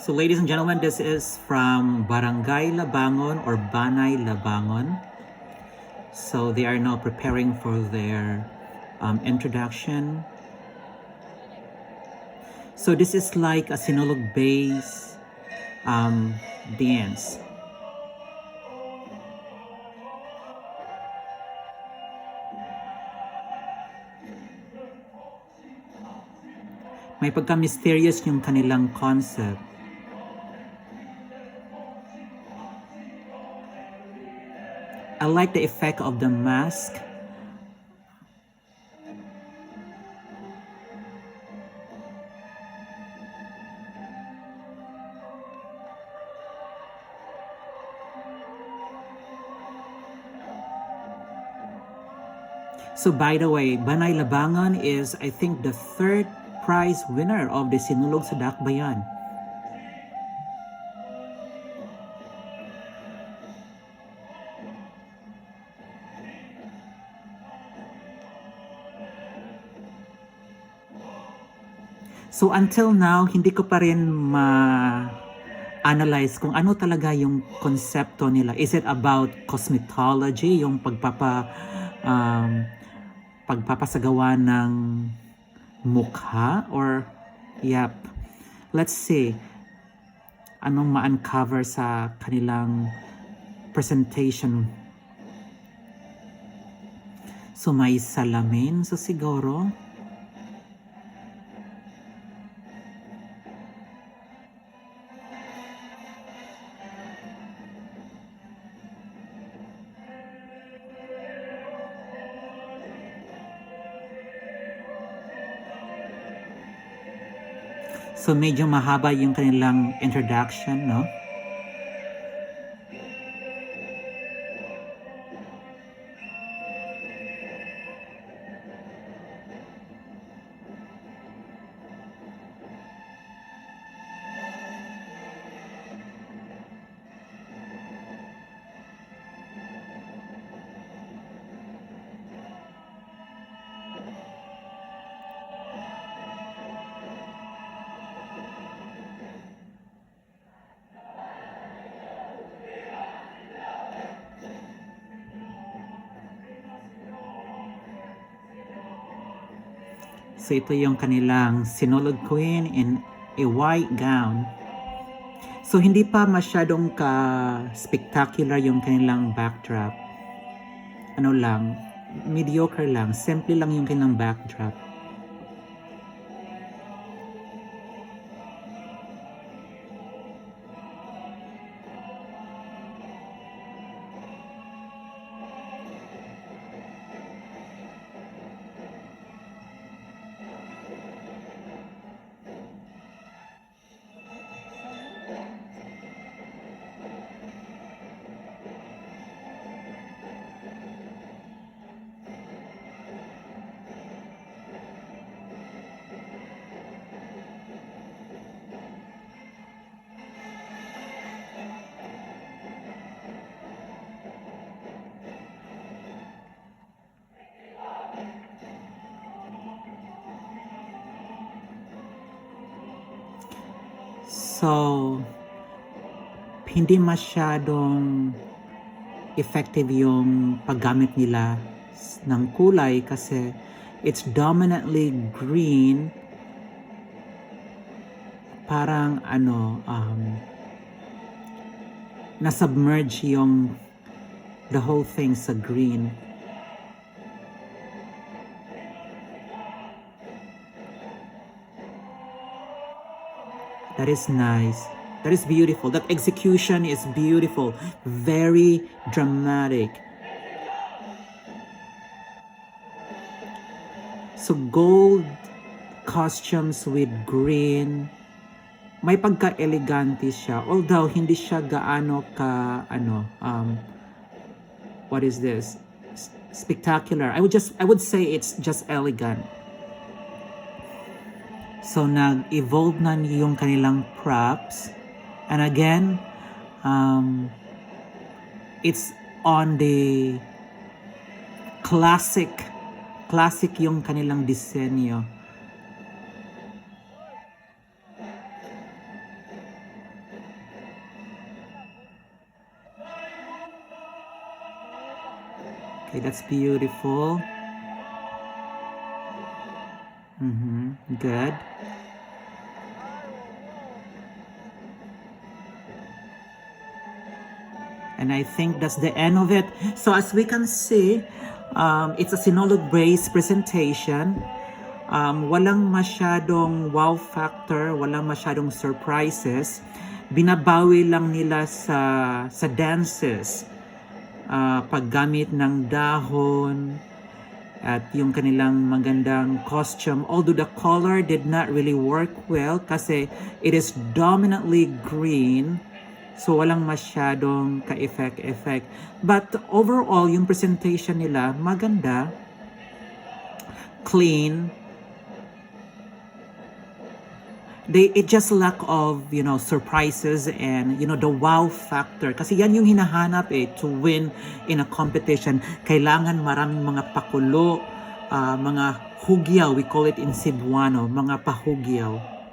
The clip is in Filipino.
So ladies and gentlemen, this is from Barangay Labangon or Banay Labangon. So they are now preparing for their introduction. So this is like a Sinulog based dance. May pagka-mysterious yung kanilang concept. I like the effect of the mask. So by the way, Banay Labangon is, I think, the third prize winner of the Sinulog sa Dakbayan. So until now, hindi ko pa rin ma-analyze kung ano talaga yung konsepto nila. Is it about cosmetology, yung pagpapasagawa ng mukha? Or, yep, let's see, anong ma-uncover sa kanilang presentation. So may salamin, so siguro, so medyo mahaba yung kanilang introduction, no? So ito yung kanilang Sinulog Queen in a white gown. So hindi pa masyadong ka-spectacular yung kanilang backdrop. Ano lang, mediocre lang, simple lang yung kanilang backdrop. So, hindi masyadong effective yung paggamit nila ng kulay kasi it's dominantly green. Parang nasubmerge yung the whole thing sa green. That is nice. That is beautiful. That execution is beautiful. Very dramatic. So gold costumes with green. May pagka-elegante siya. Although hindi siya gaano ka what is this? Spectacular. I would say it's just elegant. So nag-evolve na yung kanilang props. And again, it's on the classic yung kanilang disenyo. Okay, that's beautiful. Good. And I think that's the end of it. So as we can see, it's a Sinulog-based presentation. Walang masyadong wow factor, walang masyadong surprises. Binabawi lang nila sa dances. Paggamit ng dahon at yung kanilang magandang costume. Although the color did not really work well kasi it is dominantly green. So, walang masyadong ka-effect. But overall, yung presentation nila, maganda, clean. It just lack of, surprises and, the wow factor. Kasi yan yung hinahanap to win in a competition. Kailangan maraming mga pakulo, mga hugyaw, we call it in Cebuano, mga pahugyaw.